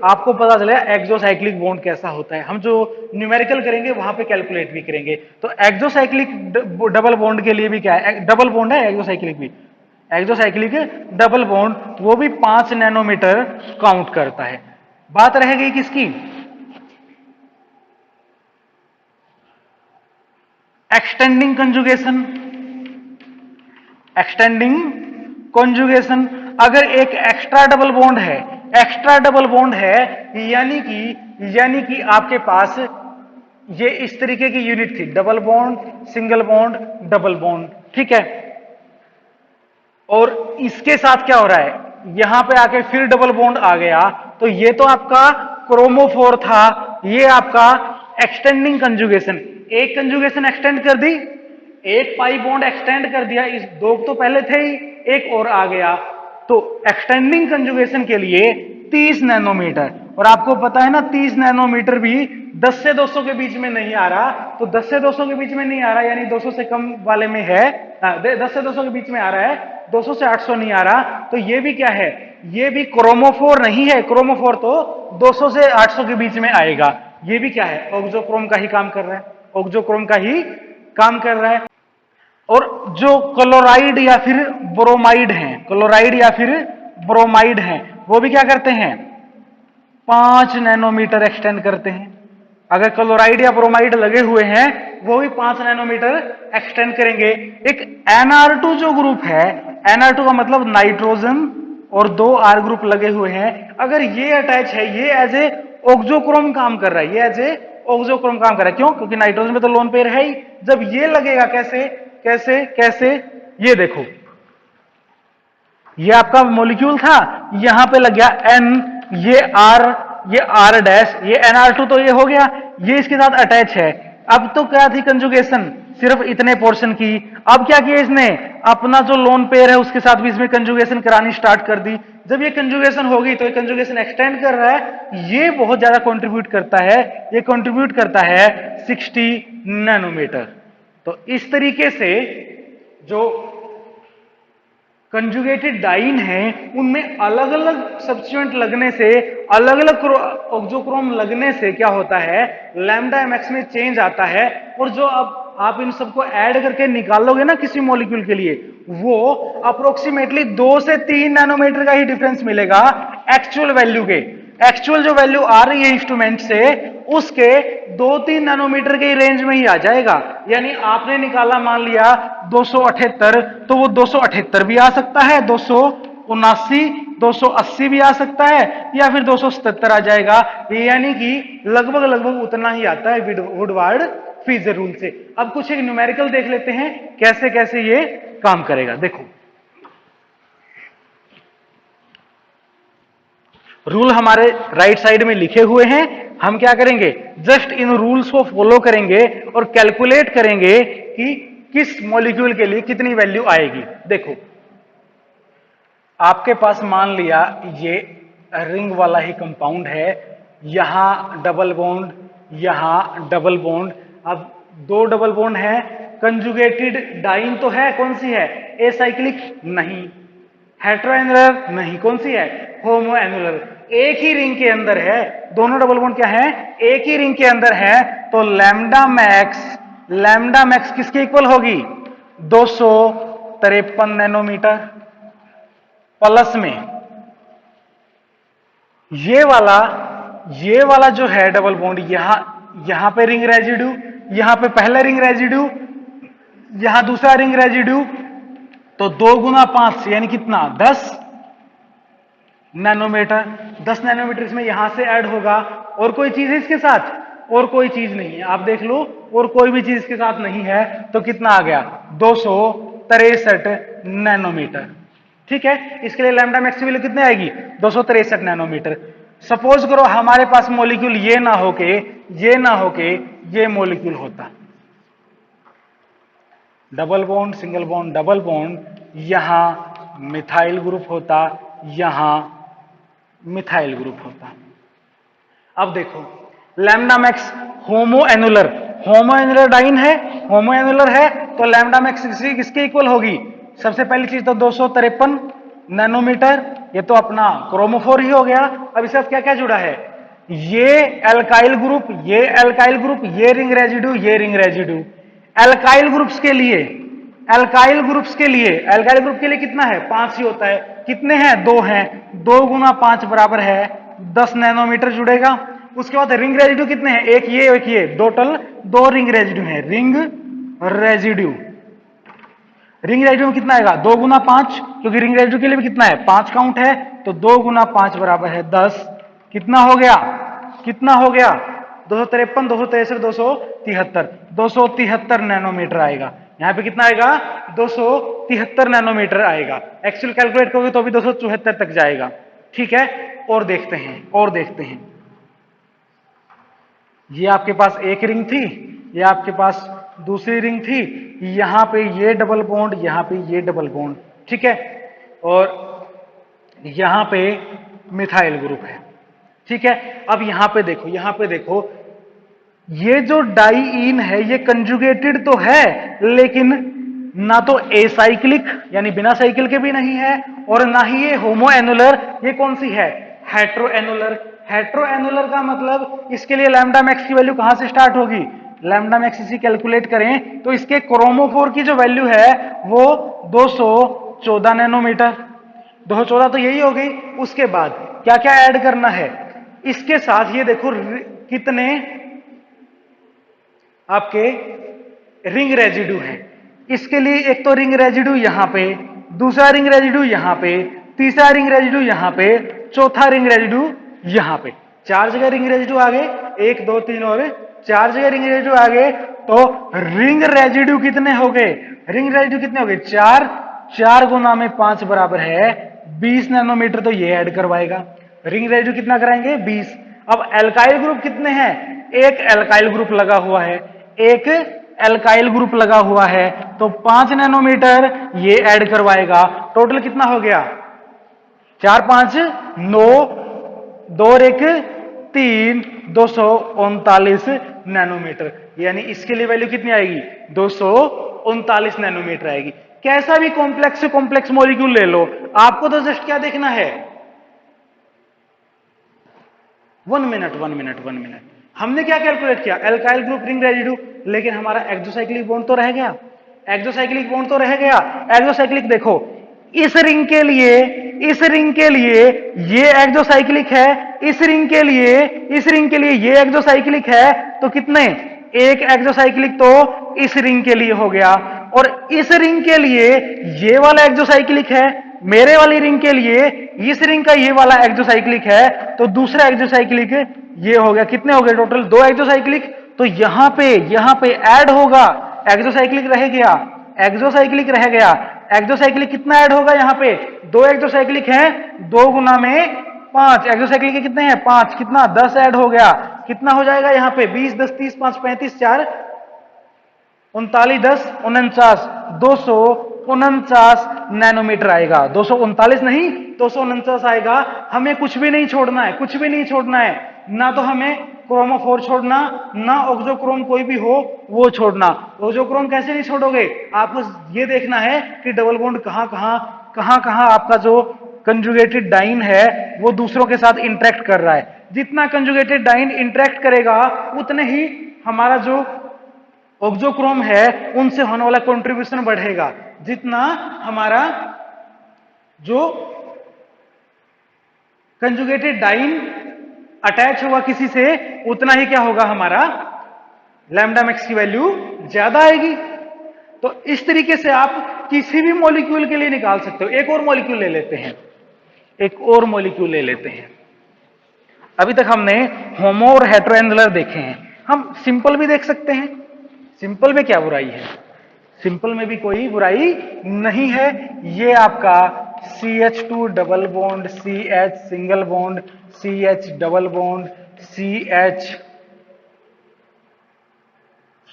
आपको पता चलेगा एक्सोसाइक्लिक बॉन्ड कैसा होता है। हम जो न्यूमेरिकल करेंगे वहां पे कैलकुलेट भी करेंगे। तो एक्सोसाइक्लिक डबल बॉन्ड के लिए भी क्या है, डबल बॉन्ड है एक्सोसाइक्लिक भी, एक्सोसाइक्लिक डबल बॉन्ड वो भी 5 नैनोमीटर काउंट करता है। बात रह गई किसकी, एक्सटेंडिंग कंजुगेशन। एक्सटेंडिंग कंजुगेशन, अगर एक एक्स्ट्रा डबल बॉन्ड है, एक्स्ट्रा डबल बॉन्ड है, यानी कि आपके पास ये इस तरीके की यूनिट थी, double bond, single bond, double bond. ठीक है, और इसके साथ क्या हो रहा है, यहां पे आके फिर डबल बॉन्ड आ गया, तो ये तो आपका क्रोमोफोर था, ये आपका एक्सटेंडिंग कंजुगेशन। एक कंजुगेशन एक्सटेंड कर दी, एक पाई बॉन्ड एक्सटेंड कर दिया, इस दो तो पहले थे ही, एक और आ गया, तो एक्सटेंडिंग कंजुगेशन के लिए 30 नैनोमीटर। और आपको पता है ना 30 नैनोमीटर भी 10 से 200 के बीच में नहीं आ रहा, तो 10 से 200 के बीच में नहीं आ रहा, यानी 200 से कम वाले में है, 10 से 200 के बीच में आ रहा है, 200 से 800 नहीं आ रहा, तो ये भी क्या है, ये भी क्रोमोफोर नहीं है। क्रोमोफोर तो 200 से 800 के बीच में आएगा, ये भी क्या है, ऑक्सोक्रोम का ही काम कर रहा है, ऑक्सोक्रोम का ही काम कर रहा है। और जो क्लोराइड या फिर ब्रोमाइड हैं, क्लोराइड या फिर ब्रोमाइड हैं, वो भी क्या करते हैं, 5 नैनोमीटर एक्सटेंड करते हैं। अगर क्लोराइड या ब्रोमाइड लगे हुए हैं, वो भी 5 नैनोमीटर एक्सटेंड करेंगे। एक NR2 जो ग्रुप है, NR2 का मतलब नाइट्रोजन, और 2 R ग्रुप लगे हुए हैं, अगर ये अटैच है, ये एज ए ऑक्सोक्रोम काम कर रहा है, ये एज ए ऑक्सोक्रोम काम कर रहा है। क्यों, क्योंकि नाइट्रोजन में तो लोन पेयर है ही। जब ये लगेगा, कैसे कैसे कैसे, ये देखो, ये आपका मॉलिक्यूल था, यहां पे लग गया N, ये R डैश, ये NR2, तो ये हो गया, ये इसके साथ अटैच है। अब तो क्या थी कंजुगेशन, सिर्फ इतने पोर्शन की। अब क्या किया इसने, अपना जो लोन पेयर है उसके साथ भी इसमें कंजुगेशन करानी स्टार्ट कर दी। जब ये कंजुगेशन होगी तो ये कंजुगेशन एक्सटेंड कर रहा है, ये बहुत ज्यादा कंट्रीब्यूट करता है, ये कंट्रीब्यूट करता है 60 नैनोमीटर। तो इस तरीके से जो कंजुगेटेड डाइन है, उनमें अलग अलग सब्स्टिट्यूएंट लगने से, अलग अलग ऑक्सोक्रोम लगने से क्या होता है, लैम्डा एमएक्स में चेंज आता है। और जो अब आप इन सबको ऐड करके निकालोगे ना किसी मॉलिक्यूल के लिए, वो अप्रोक्सीमेटली 2 से 3 नैनोमीटर का ही डिफरेंस मिलेगा एक्चुअल वैल्यू के। एक्चुअल जो वैल्यू आ रही है इंस्ट्रूमेंट से, उसके 2-3 नैनोमीटर के रेंज में ही आ जाएगा। यानी आपने निकाला मान लिया 278, तो वो 278 भी आ सकता है, 279, 280 भी आ सकता है, या फिर 277 आ जाएगा। यानी कि लगभग लगभग उतना ही आता है वुडवार्ड फ्रीजर रूल से। अब कुछ एक न्यूमेरिकल देख लेते हैं कैसे कैसे ये काम करेगा। देखो, रूल हमारे राइट साइड में लिखे हुए हैं, हम क्या करेंगे, जस्ट इन रूल्स को फॉलो करेंगे और कैलकुलेट करेंगे कि किस मॉलिक्यूल के लिए कितनी वैल्यू आएगी। देखो, आपके पास मान लिया ये रिंग वाला ही कंपाउंड है, यहां डबल बॉन्ड, यहां डबल बॉन्ड। अब 2 डबल बॉन्ड है, कंजुगेटेड डाइन तो है, कौन सी है, एसाइक्लिक नहीं, हेटेरोएनुलर नहीं, कौन सी है, होमोएनुलर। एक ही रिंग के अंदर है, दोनों डबल बॉन्ड क्या है, एक ही रिंग के अंदर है, तो लैम्डा मैक्स किसके इक्वल होगी, 253 नैनोमीटर। प्लस में ये वाला ये वाला जो है डबल बॉन्ड, यहां पे रिंग रेजिड्यू, यहां पे पहला रिंग रेजिड्यू, यहां दूसरा रिंग रेजिड्यू, तो 2 गुना 5 यानी कितना 10 नैनोमीटर। 10 नैनोमीटर इसमें यहां से ऐड होगा। और कोई चीज है इसके साथ? और कोई चीज नहीं है, आप देख लो, और कोई भी चीज इसके साथ नहीं है, तो कितना आ गया 263 नैनोमीटर। ठीक है, इसके लिए लैम्डा मैक्स की वैल्यू कितनी आएगी 263 नैनोमीटर। सपोज करो हमारे पास मॉलिक्यूल ये ना होके ये मॉलिक्यूल होता, double bond single bond double bond, यहां मिथाइल ग्रुप होता, यहां मिथाइल ग्रुप होता। अब देखो लैम्डा मैक्स होमोएनुलर डाइन है, होमोएनुलर है, तो लैम्डा मैक्स किसके इक्वल होगी? सबसे पहली चीज तो 253 नैनोमीटर, ये तो अपना क्रोमोफोर ही हो गया। अब इसके साथ क्या क्या जुड़ा है? ये एल्काइल ग्रुप, ये रिंग रेजिड्यू, ये रिंग रेजिड्यू। एल्काइल ग्रुप्स के लिए एल्काइल ग्रुप के लिए कितना है 5 ही होता है। कितने हैं? 2 हैं। 2 गुना 5 बराबर है 10 नैनोमीटर जुड़ेगा। उसके बाद रिंग रेजिड्यू कितने हैं? एक ये, टोटल 2 रिंग रेजिड्यू है। रिंग रेजिड्यू में कितना आएगा 2 गुना 5, क्योंकि रिंग रेजिड्यू के लिए भी कितना है 5 काउंट है, तो 2 गुना 5 बराबर है 10। कितना हो गया 253, 263, 273, 273 नैनोमीटर आएगा। यहां पे कितना आएगा 273 नैनोमीटर आएगा। एक्चुअल कैलकुलेट करोगे तो भी 274 तक जाएगा। ठीक है, और देखते हैं ये आपके पास एक रिंग थी, ये आपके पास दूसरी रिंग थी, यहां पे ये डबल बॉन्ड, यहां पे ये डबल बॉन्ड। ठीक है, और यहां पे मिथाइल ग्रुप है। ठीक है, अब यहां पे देखो ये जो डाईईन है ये कंजुगेटेड तो है, लेकिन ना तो एसाइक्लिक यानी बिना साइकिल के भी नहीं है, और ना ही ये होमोएनुलर। ये कौन सी है? हेट्रोएनुलर का मतलब इसके लिए लैम्डा मैक्स की वैल्यू कहां से स्टार्ट होगी? लैम्डा मैक्स इसी कैलकुलेट करें तो इसके क्रोमोफोर की जो वैल्यू है वो 214 नैनोमीटर। 214 तो यही हो गई। उसके बाद क्या क्या ऐड करना है इसके साथ? ये देखो कितने आपके रिंग रेजिड्यू है। इसके लिए एक तो रिंग रेजिड्यू यहां पे, दूसरा रिंग रेजिड्यू यहां पे, तीसरा रिंग रेजिड्यू यहां पे, चौथा रिंग रेजिड्यू यहां पे। 4 जगह रिंग रेजिड्यू आ गए, 1 2 3 और 4 जगह रिंग रेजिड्यू आ गए। तो रिंग रेजिड्यू कितने हो गए? 4। 4 गुना में 5 बराबर है 20 नैनोमीटर, तो ये ऐड करवाएगा। रिंग रेजिड्यू कितना कराएंगे 20। अब एल्काइल ग्रुप कितने हैं? एक एल्काइल ग्रुप लगा हुआ है, तो 5 नैनोमीटर ये ऐड करवाएगा। टोटल कितना हो गया 4 5 9, 2 और 1 3, 239 नैनोमीटर। यानी इसके लिए वैल्यू कितनी आएगी 239 नैनोमीटर आएगी। कैसा भी कॉम्प्लेक्स से कॉम्प्लेक्स मॉलिक्यूल ले लो, आपको तो जस्ट क्या देखना है 1 मिनट। हमने क्या कैलकुलेट किया? एल्काइल ग्रुप रिंग रेजिड्यू, लेकिन हमारा एक्सोसाइक्लिक बॉन्ड तो रह गया। एक्सोसाइक्लिक देखो, इस रिंग के लिए ये एक्सोसाइक्लिक है, इस रिंग के लिए ये एक्सोसाइक्लिक है, तो कितने? एक एक्सोसाइक्लिक तो इस रिंग के लिए हो गया, और इस रिंग के लिए ये वाला एक्सोसाइक्लिक है, मेरे वाली रिंग के लिए इस रिंग का ये वाला एक्सोसाइक्लिक है, तो दूसरा एक्सोसाइक्लिक ये हो गया। कितने हो गए टोटल? 2 एक्सोसाइक्लिक। तो यहां पे ऐड होगा, एक्सोसाइक्लिक रह गया। एक्सोसाइक्लिक कितना ऐड होगा यहां पे? 2 एक्सोसाइक्लिक हैं, 2 गुना में 5। एक्सोसाइक्लिक के कितने हैं 5, कितना 10 ऐड हो गया। कितना हो जाएगा यहां पे 20 10 30 5 35 4 39 10 49, 249 नैनोमीटर आएगा। 239 नहीं 249 आएगा। हमें कुछ भी नहीं छोड़ना है, ना तो हमें क्रोमोफोर छोड़ना, ना ऑक्सोक्रोम कोई भी हो वो छोड़ना। ऑक्सोक्रोम कैसे नहीं छोड़ोगे? आपको ये देखना है कि डबल बॉन्ड कहां आपका जो कंजुगेटेड डाइन है वो दूसरों के साथ इंटरेक्ट कर रहा है। जितना कंजुगेटेड डाइन इंटरेक्ट करेगा उतने ही हमारा जो ऑक्सोक्रोम है उनसे होने वाला कंट्रीब्यूशन बढ़ेगा। जितना हमारा जो कंजुगेटेड डाइन अटैच होगा किसी से उतना ही क्या होगा हमारा लैम्डा मैक्स की वैल्यू ज्यादा आएगी। तो इस तरीके से आप किसी भी मॉलिक्यूल के लिए निकाल सकते हो। एक और मॉलिक्यूल ले लेते हैं, एक और मॉलिक्यूल ले लेते हैं। अभी तक हमने होमो और हेटेरोएनुलर देखे हैं, हम सिंपल भी देख सकते हैं। सिंपल में क्या बुराई है? सिंपल में भी कोई बुराई नहीं है। ये आपका CH2 double bond CH single bond CH double bond CH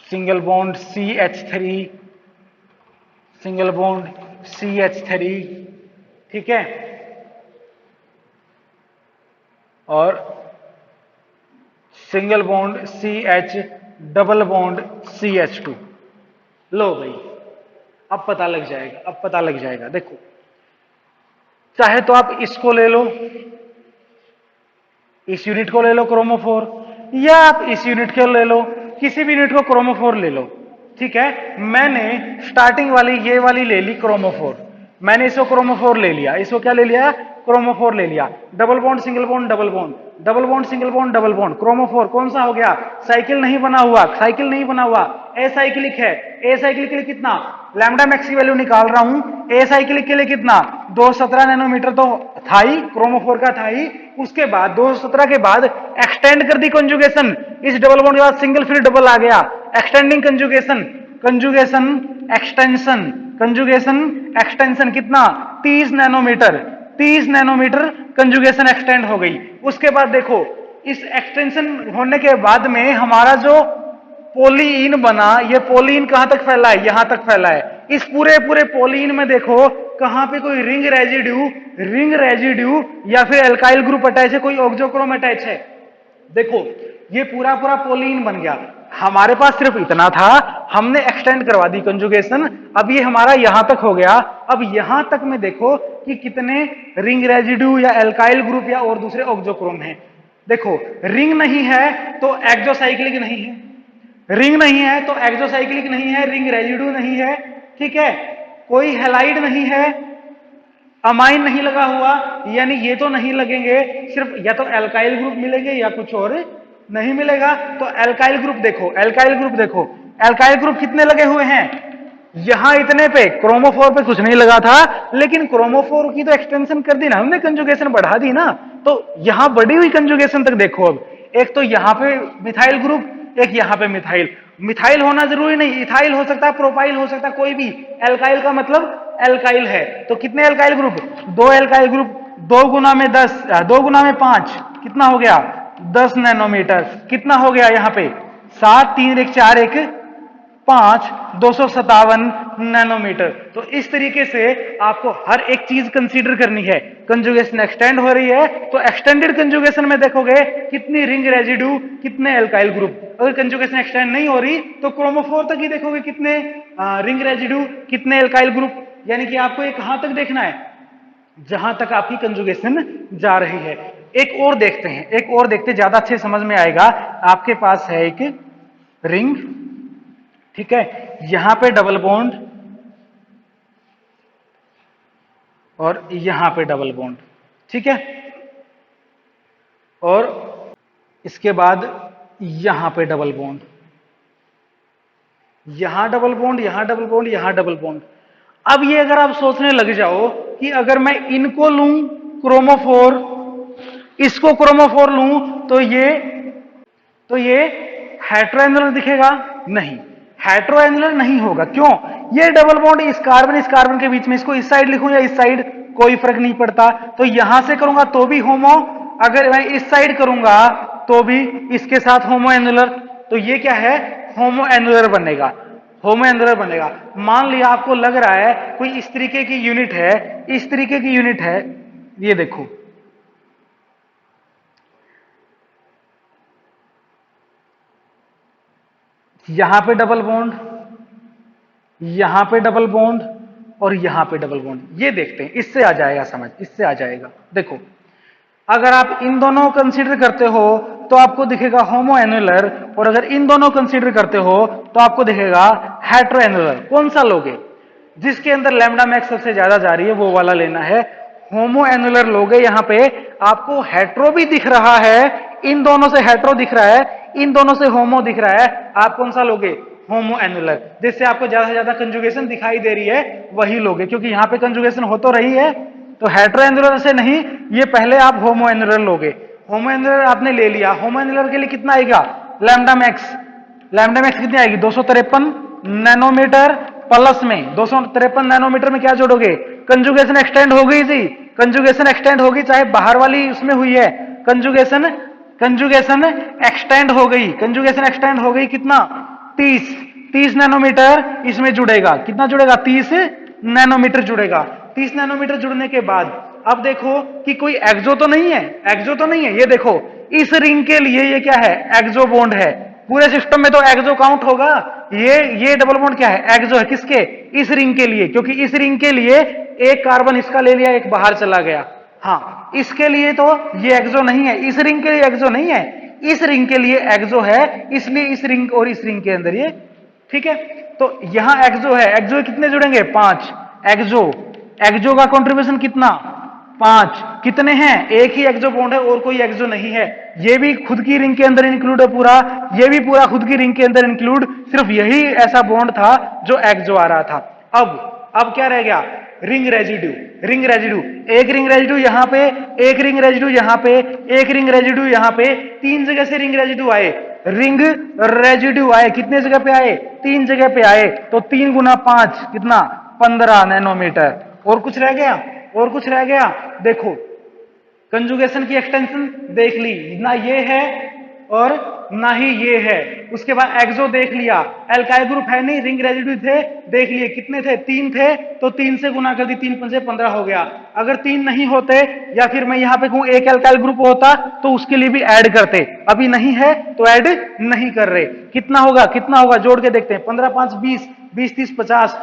single bond CH3 single bond CH3, ठीक है, और single bond CH double bond CH2। लो भाई, अब पता लग जाएगा, अब पता लग जाएगा। देखो, चाहे तो आप इसको ले लो, इस यूनिट को ले लो क्रोमोफोर, या आप इस यूनिट को ले लो, किसी भी यूनिट को क्रोमोफोर ले लो, ठीक है। मैंने स्टार्टिंग वाली ये वाली ले ली क्रोमोफोर, मैंने इसको क्रोमोफोर ले लिया, इसको क्या ले लिया? क्रोमोफोर ले लिया। Double bond single bond double bond, double bond single bond double bond, chromophore कौन सा हो गया? साइकिल नहीं बना हुआ, साइकिल नहीं बना हुआ, एसाइक्लिक है। एसाइक्लिक के लिए कितना? लैम्डा मैक्स की वैल्यू निकाल रहा हूं। एसाइक्लिक के लिए कितना? 217 नैनोमीटर तो था ही, क्रोमोफोर का था ही। उसके बाद 217 के बाद एक्सटेंड कर दी कंजुगेशन, इस डबल बॉन्ड के बाद सिंगल फिर डबल आ गया, extending conjugation, conjugation extension, conjugation extension कितना? 30 नैनोमीटर, 30 नैनोमीटर कंजुगेशन एक्सटेंड हो गई। उसके बाद देखो, इस एक्सटेंशन होने के बाद में हमारा जो पोलीन बना, ये पोलीन कहां तक फैला है? यहां तक फैला है। इस पूरे पूरे पोलीन में देखो कहां पे कोई रिंग रेजिड्यू या फिर एल्काइल ग्रुप अटैच है, कोई ऑक्सोक्रोम अटैच है। देखो, ये पूरा पूरा पोलीन बन गया। हमारे पास सिर्फ इतना था, हमने एक्सटेंड करवा दी कंजुगेशन, अब ये हमारा यहां तक हो गया। अब यहां तक में देखो कि कितने रिंग रेजिड्यू या एल्काइल ग्रुप या और दूसरे ऑक्सोक्रोम हैं। देखो, रिंग नहीं है तो एक्सोसाइक्लिक नहीं है, रिंग नहीं है तो एक्सोसाइक्लिक नहीं है, रिंग रेजिड्यू नहीं है, ठीक है, कोई हैलाइड नहीं है, अमाइन नहीं लगा हुआ, यानी ये तो नहीं लगेंगे, सिर्फ या तो एल्काइल ग्रुप मिलेंगे या कुछ और नहीं मिलेगा। तो एल्काइल ग्रुप देखो, एल्काइल ग्रुप देखो, एल्काइल ग्रुप कितने लगे हुए हैं? यहां इतने पे, क्रोमोफोर पे कुछ नहीं लगा था, लेकिन क्रोमोफोर की तो एक्सटेंशन कर दी ना हमने, कंजुगेशन बढ़ा दी ना, तो यहां बढ़ी हुई कंजुगेशन तक देखो। अब एक तो यहां पे मिथाइल ग्रुप, एक यहां पे मिथाइल। मिथाइल होना जरूरी नहीं, इथाइल हो सकता है, प्रोपाइल हो सकता है, कोई भी। एल्काइल का मतलब एल्काइल है। तो कितने एल्काइल ग्रुप? 2 एल्काइल ग्रुप, 2 गुना में 10, 2 गुना में 5, कितना हो गया? 10 नैनोमीटर। कितना हो गया यहाँ पे? 7, 3, 1, 4, 1, 5, 257 नैनोमीटर। तो इस तरीके से आपको हर एक चीज कंसीडर करनी है। कंजुगेशन एक्सटेंड हो रही है तो एक्सटेंडेड कंजुगेशन में देखोगे कितनी रिंग रेजिड्यू, कितने एल्काइल ग्रुप। अगर कंजुगेशन एक्सटेंड नहीं हो रही तो क्रोमोफोर तक ही देखोगे कितने रिंग रेजिड्यू, कितने एल्काइल ग्रुप। यानी कि आपको ये कहां तक देखना है? जहां तक आपकी कंजुगेशन जा रही है। एक और देखते हैं, एक और देखते हैं, ज्यादा अच्छे समझ में आएगा। आपके पास है एक रिंग, ठीक है, यहां पे डबल बॉन्ड और यहां पे डबल बॉन्ड, ठीक है, और इसके बाद यहां पे डबल बॉन्ड, यहां डबल बॉन्ड, यहां डबल बॉन्ड, यहां डबल बॉन्ड। अब ये अगर आप सोचने लग जाओ कि अगर मैं इनको लूं क्रोमोफोर, इसको क्रोमोफोर लूं तो ये हेटेरोएनुलर दिखेगा? नहीं, हेटेरोएनुलर नहीं होगा। क्यों? ये डबल बॉन्ड इस कार्बन के बीच में, इसको इस साइड लिखूं या इस साइड, कोई फर्क नहीं पड़ता। तो यहां से करूंगा तो भी होमो, अगर मैं इस साइड करूंगा तो भी इसके साथ होमोएनुलर। तो ये क्या है? होमोएनुलर बनेगा, होमोएनुलर बनेगा। मान लिया आपको लग रहा है कोई इस तरीके की यूनिट है, इस तरीके की यूनिट है, ये देखो, यहां पे डबल बॉन्ड, यहां पे डबल बॉन्ड और यहां पे डबल बॉन्ड। ये देखते हैं, इससे आ जाएगा समझ, इससे आ जाएगा। देखो, अगर आप इन दोनों कंसीडर करते हो तो आपको दिखेगा होमोएनुलर, और अगर इन दोनों कंसीडर करते हो तो आपको दिखेगा हेटेरोएनुलर। कौन सा लोगे? जिसके अंदर लैम्डा मैक्स सबसे ज्यादा जा रही है वो वाला लेना है। होमोएनुलर लोगे, यहां पे आपको हेटेरो भी दिख रहा है, इन दोनों से हेटेरो दिख रहा है, इन दोनों से होमो दिख रहा है, आप कौन सा लोगे? होमो एनुलर। जिससे आपको ज्यादा से ज्यादा कंजुगेशन दिखाई दे रही है वही लोगे, क्योंकि यहां पे कंजुगेशन हो तो रही है, तो हेटेरो एनुलर से नहीं, ये पहले आप होमो एनुलर लोगे। होमो एनुलर आपने ले लिया, होमो एनुलर के लिए कितना आएगा? लैम्डा मैक्स, लैम्डा मैक्स कितनी आएगी? 253 नैनोमीटर प्लस में 253 नैनोमीटर में क्या जोड़ोगे? कंजुगेशन एक्सटेंड हो गई थी, कंजुगेशन एक्सटेंड होगी, चाहे बाहर वाली उसमें हुई है, कंजुगेशन कंजुगेशन एक्सटेंड हो गई, कंजुगेशन एक्सटेंड हो गई कितना? 30 नैनोमीटर इसमें जुड़ेगा, कितना जुड़ेगा? 30 नैनोमीटर जुड़ेगा। 30 नैनोमीटर जुड़ने के बाद अब देखो कि कोई एक्सो तो नहीं है, एक्सो तो नहीं है, ये देखो इस रिंग के लिए ये क्या है? एक्सो बॉन्ड है। पूरे सिस्टम में तो एक्सो काउंट होगा, ये डबल बॉन्ड क्या है? एक्सो है। किसके? इस रिंग के लिए, क्योंकि इस रिंग के लिए एक कार्बन इसका ले लिया, एक बाहर चला गया। हाँ, इसके लिए तो ये एक्सो नहीं है, इस रिंग के लिए एक्सो नहीं है, इस रिंग के लिए एक्सो है, इसलिए इस रिंग और इस रिंग के अंदर ये, ठीक है। तो यहां एक्सो है, एक्सो कितने जुड़ेंगे? 5 एक्सो। एक्सो का कंट्रीब्यूशन कितना? 5। कितने हैं? एक ही एक्सो बॉन्ड है और कोई एक्सो नहीं है, ये भी खुद की रिंग के अंदर इंक्लूड है पूरा, ये भी पूरा खुद की रिंग के अंदर इंक्लूड, सिर्फ यही ऐसा बॉन्ड था जो एक्सो आ रहा था। अब क्या रह गया? Ring residue. रिंग रेजिड्यू, एक रिंग रेजिड्यू यहां पे, एक रिंग रेजिड्यू यहां पे, एक रिंग रेजिड्यू यहां पे, 3 जगह से रिंग रेजिड्यू आए, रिंग रेजिड्यू आए, कितने जगह पे आए? 3 जगह पे आए, तो 3 गुना 5 कितना? 15 नैनोमीटर। और कुछ रह गया? और कुछ रह गया? देखो कंजुगेशन की एक्सटेंशन देख ली, ना ये है और ना ही ये है। उसके बाद एक्सो देख लिया, एल्काइल ग्रुप है नहीं, रिंग रेजिड्यू थे, देख लिए कितने थे? 3 थे, तो 3 से गुना कर दी, 3 पंजे 15 हो गया। अगर 3 नहीं होते, या फिर मैं यहां पे कहूं एक एल्काइल ग्रुप होता, तो उसके लिए भी ऐड करते, अभी नहीं है तो ऐड नहीं कर रहे। कितना होगा? कितना होगा? जोड़ के देखते हैं। 15 5 20, 20 30 50,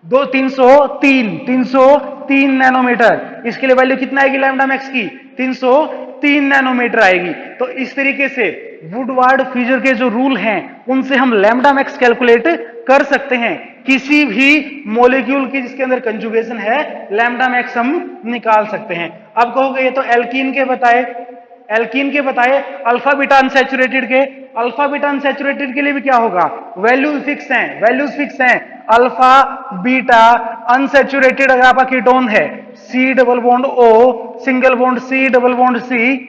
2 303 नैनोमीटर। इसके लिए वैल्यू कितना आएगी लैम्डा मैक्स की? 303 नैनोमीटर आएगी। तो इस तरीके से वुडवार्ड फीजर के जो रूल हैं उनसे हम लैम्डा मैक्स कैलकुलेट कर सकते हैं। किसी भी मॉलिक्यूल की जिसके अंदर कंजुगेशन है, लैम्डा मैक्स हम निकाल सकते हैं। अब कहोगे ये तो एल्कीन के बताए, एल्कीन के बताए, अल्फा बीटा अनसैचुरेटेड के, अल्फा बीटा अनसैचुरेटेड के लिए भी क्या होगा? वैल्यूज फिक्स हैं, वैल्यूज फिक्स हैं। अल्फा बीटा अनसैचुरेटेड अगर आपका कीटोन है, C double bond O, single bond C, double bond C,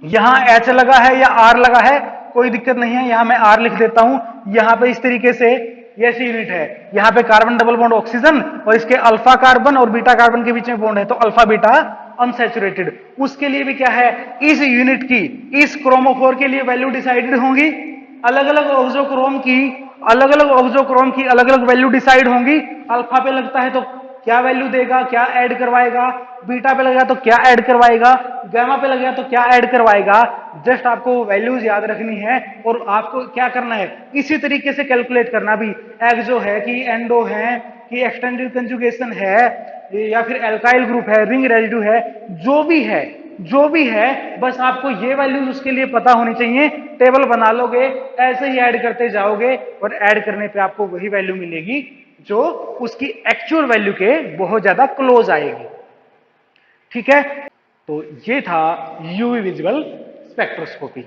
यहां एच लगा है या आर लगा है, कोई दिक्कत नहीं है, यहां मैं आर लिख देता हूं। यहां पे इस तरीके से ये यूनिट है, यहां पे कार्बन डबल बॉन्ड ऑक्सीजन और इसके अल्फा कार्बन और बीटा कार्बन के बीच में बॉन्ड है, तो अल्फा बीटा अनसैचुरेटेड। उसके लिए भी क्या है? इस यूनिट की, इस क्रोमोफोर के लिए वैल्यू डिसाइडेड होंगी, अलग अलग ऑक्सोक्रोम की, अलग अलग ऑक्सोक्रोम की अलग अलग वैल्यू डिसाइड होंगी। अल्फा पे लगता है तो क्या वैल्यू देगा, क्या ऐड करवाएगा, बीटा पे लगेगा तो क्या ऐड करवाएगा, गामा पे लगेगा तो क्या ऐड करवाएगा। जस्ट आपको वैल्यूज याद रखनी है और आपको क्या करना है, इसी तरीके से कैलकुलेट करना भी, एक्सो है कि एंडो है कि एक्सटेंडेड कंजुगेशन है या फिर एल्काइल ग्रुप है, रिंग रेजिड्यू है, जो भी है, जो भी है, बस आपको ये वैल्यूज उसके लिए पता होनी चाहिए। टेबल बना लोगे, ऐसे ही ऐड करते जाओगे और ऐड करने पे आपको वही वैल्यू मिलेगी जो उसकी एक्चुअल वैल्यू के बहुत ज्यादा क्लोज आएगी। ठीक है, तो ये था यूवी विजिबल स्पेक्ट्रोस्कोपी।